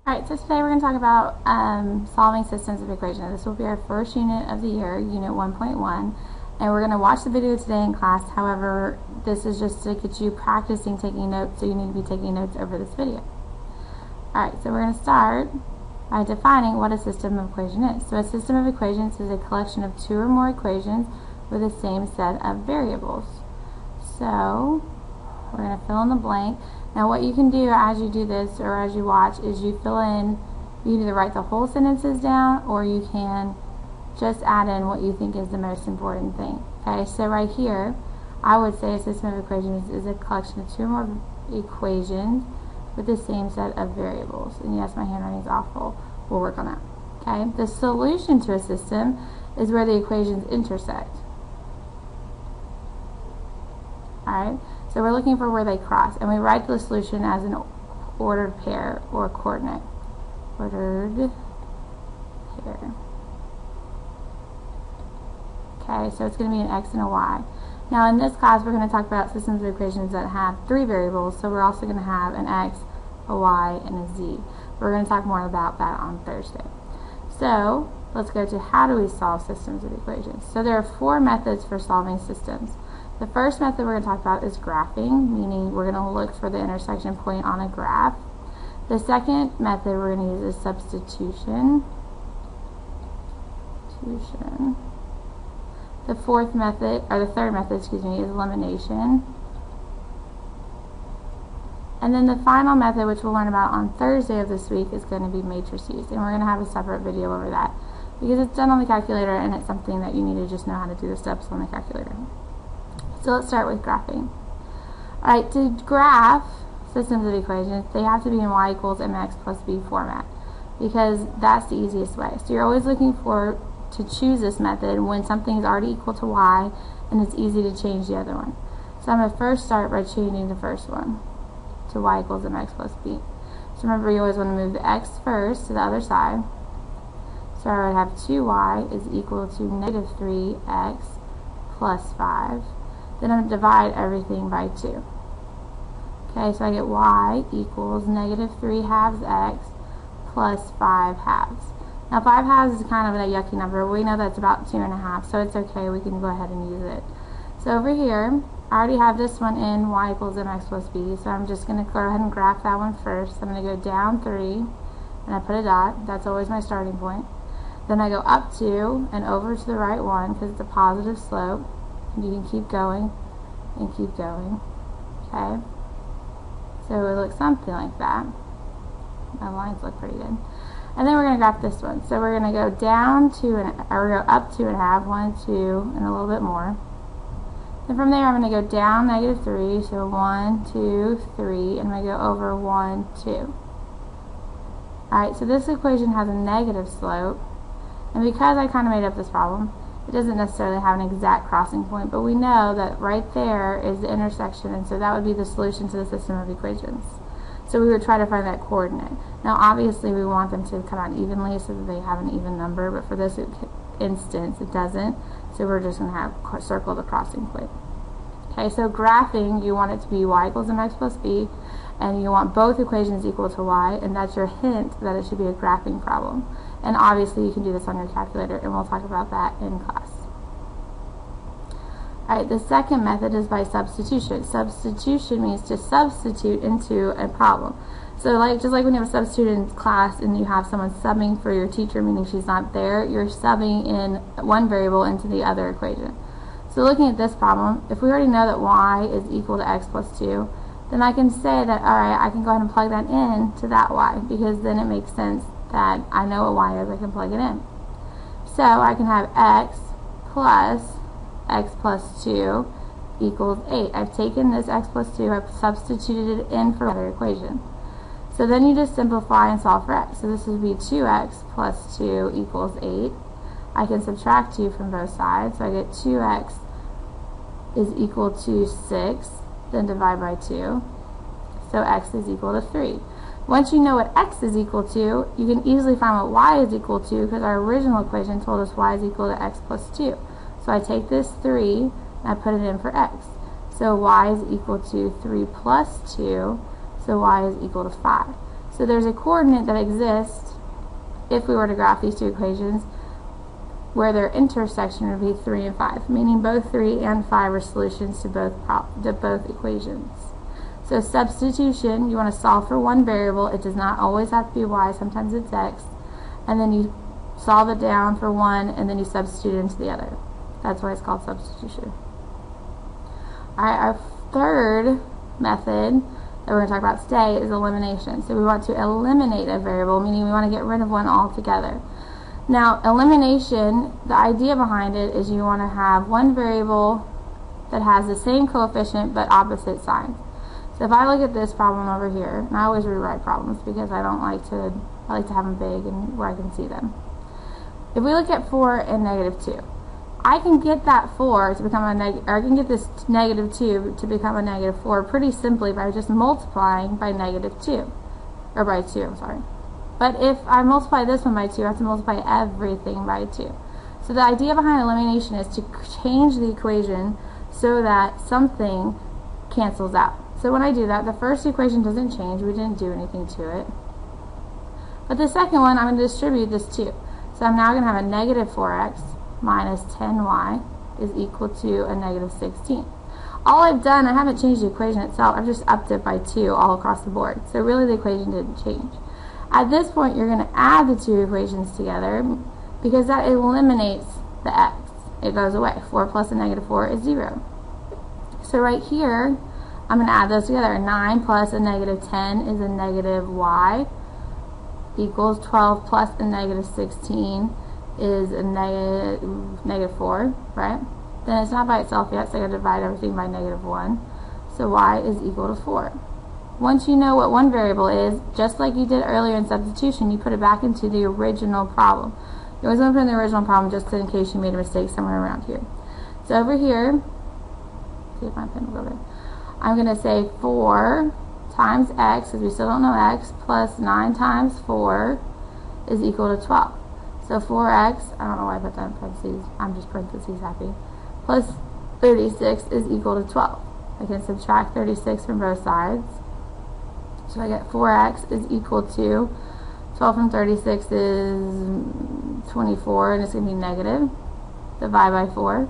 Alright, so today we're going to talk about solving systems of equations. This will be our first unit of the year, Unit 1.1, and we're going to watch the video today in class. However, this is just to get you practicing taking notes, so you need to be taking notes over this video. Alright, so we're going to start by defining what a system of equation is. So a system of equations is a collection of two or more equations with the same set of variables. So we're going to fill in the blank. Now what you can do as you do this or as you watch is you fill in, you can either write the whole sentences down or you can just add in what you think is the most important thing. Okay, so right here I would say a system of equations is a collection of two or more equations with the same set of variables. And yes, my handwriting is awful. We'll work on that. Okay, the solution to a system is where the equations intersect. Alright, so we're looking for where they cross, and we write the solution as an ordered pair or coordinate. Ordered pair. Okay, so it's going to be an x and a y. Now in this class we're going to talk about systems of equations that have three variables, so we're also going to have an x, a y, and a z. We're going to talk more about that on Thursday. So let's go to how do we solve systems of equations. So there are four methods for solving systems. The first method we're going to talk about is graphing, meaning we're going to look for the intersection point on a graph. The second method we're going to use is substitution. The third method, is elimination. And then the final method, which we'll learn about on Thursday of this week, is going to be matrices. And we're going to have a separate video over that because it's done on the calculator and it's something that you need to just know how to do the steps on the calculator. So let's start with graphing. Alright, to graph systems of equations, they have to be in y equals mx plus b format because that's the easiest way. So you're always looking to choose this method when something is already equal to y and it's easy to change the other one. So I'm going to first start by changing the first one to y equals mx plus b. So remember, you always want to move the x first to the other side. So I would have 2y is equal to negative 3x plus 5. Then I'm going to divide everything by 2. Okay, so I get y equals negative 3 halves x plus 5 halves. Now 5 halves is kind of a yucky number. We know that's about 2.5, so it's okay. We can go ahead and use it. So over here, I already have this one in y equals mx plus b, so I'm just going to go ahead and graph that one first. I'm going to go down 3, and I put a dot. That's always my starting point. Then I go up 2 and over to the right 1 because it's a positive slope. You can keep going and keep going. Okay, so it looks something like that. My lines look pretty good. And then we're going to graph this one. So we're going to go down 2 and or go up 2.5, 1, 2, and a little bit more. Then from there I'm going to go down negative 3, so 1, 2, 3, and I'm going to go over 1, 2. Alright, so this equation has a negative slope, and because I kind of made up this problem, it doesn't necessarily have an exact crossing point, but we know that right there is the intersection, and so that would be the solution to the system of equations. So we would try to find that coordinate. Now obviously we want them to come out evenly so that they have an even number, but for this instance it doesn't, so we're just going to have circle the crossing point. Okay, so graphing, you want it to be y equals mx plus b, and you want both equations equal to y, and that's your hint that it should be a graphing problem. And obviously you can do this on your calculator, and we'll talk about that in class. Alright, the second method is by substitution. Substitution means to substitute into a problem. So just like when you have a substitute in class and you have someone subbing for your teacher, meaning she's not there, you're subbing in one variable into the other equation. So looking at this problem, if we already know that y is equal to x plus 2, then I can say that, alright, I can go ahead and plug that in to that y, because then it makes sense that I know what y is, I can plug it in. So I can have x plus 2 equals 8. I've taken this x plus 2, I've substituted it in for another equation. So then you just simplify and solve for x. So this would be 2x plus 2 equals 8. I can subtract 2 from both sides, so I get 2x is equal to 6, then divide by 2. So x is equal to 3. Once you know what x is equal to, you can easily find what y is equal to because our original equation told us y is equal to x plus 2. So I take this 3 and I put it in for x. So y is equal to 3 plus 2, so y is equal to 5. So there's a coordinate that exists if we were to graph these two equations where their intersection would be 3 and 5, meaning both 3 and 5 are solutions to both equations. So substitution, you want to solve for one variable. It does not always have to be y, sometimes it's x. And then you solve it down for one, and then you substitute it into the other. That's why it's called substitution. Alright, our third method that we're going to talk about today is elimination. So we want to eliminate a variable, meaning we want to get rid of one altogether. Now, elimination, the idea behind it is you want to have one variable that has the same coefficient but opposite signs. So if I look at this problem over here, and I always rewrite problems because I like to have them big and where I can see them. If we look at 4 and negative 2, I can get that 4 to become a negative, or I can get this negative 2 to become a negative 4 pretty simply by just multiplying by negative 2, or by 2, I'm sorry. But if I multiply this one by 2, I have to multiply everything by 2. So the idea behind elimination is to change the equation so that something cancels out. So when I do that, the first equation doesn't change, we didn't do anything to it. But the second one, I'm going to distribute this 2. So I'm now going to have a negative 4x minus 10y is equal to a negative 16. All I've done, I haven't changed the equation itself, I've just upped it by 2 all across the board. So really the equation didn't change. At this point, you're going to add the two equations together because that eliminates the x. It goes away. 4 plus a negative 4 is 0. So right here, I'm going to add those together. 9 plus a negative 10 is a negative y equals 12 plus a negative 16 is a negative 4, right? Then it's not by itself yet, so I got to divide everything by negative 1. So y is equal to 4. Once you know what one variable is, just like you did earlier in substitution, you put it back into the original problem. You always want to put in the original problem just in case you made a mistake somewhere around here. So over here, see if my pen will go there. I'm going to say 4 times x, because we still don't know x, plus 9 times 4 is equal to 12. So 4x, I don't know why I put that in parentheses, I'm just parentheses happy, plus 36 is equal to 12. I can subtract 36 from both sides. So I get 4x is equal to 12 from 36 is 24, and it's going to be negative. Divide by 4.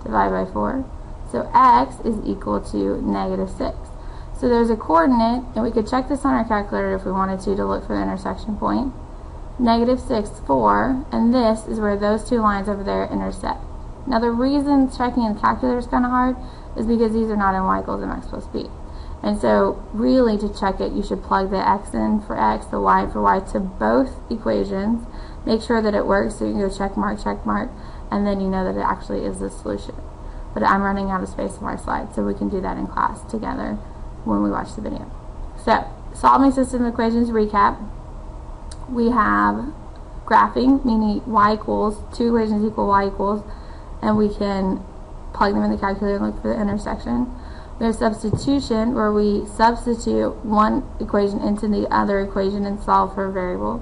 Divide by 4. So x is equal to negative 6. So there's a coordinate, and we could check this on our calculator if we wanted to look for the intersection point. Negative 6, 4, and this is where those two lines over there intersect. Now the reason checking in the calculator is kind of hard is because these are not in y equals mx plus b. And so really to check it, you should plug the x in for x, the y for y to both equations. Make sure that it works, so you can go check mark, and then you know that it actually is the solution. But I'm running out of space on my slide, so we can do that in class together when we watch the video. So, solving system equations recap. We have graphing, meaning y equals, two equations equal y equals, and we can plug them in the calculator and look for the intersection. We have substitution, where we substitute one equation into the other equation and solve for a variable.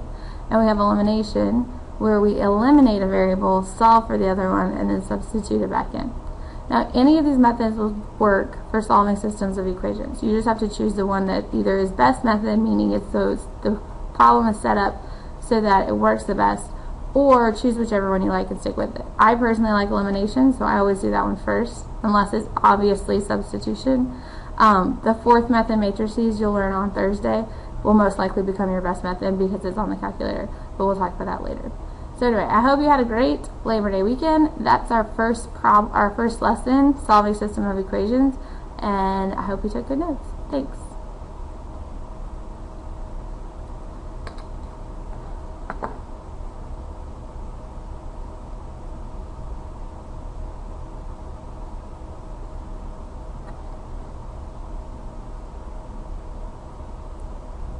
And we have elimination, where we eliminate a variable, solve for the other one, and then substitute it back in. Now, any of these methods will work for solving systems of equations. You just have to choose the one that either is best method, meaning it's the problem is set up so that it works the best, or choose whichever one you like and stick with it. I personally like elimination, so I always do that one first, unless it's obviously substitution. The fourth method, matrices, you'll learn on Thursday, will most likely become your best method because it's on the calculator, but we'll talk about that later. So anyway, I hope you had a great Labor Day weekend. That's our first lesson, solving system of equations, and I hope you took good notes. Thanks.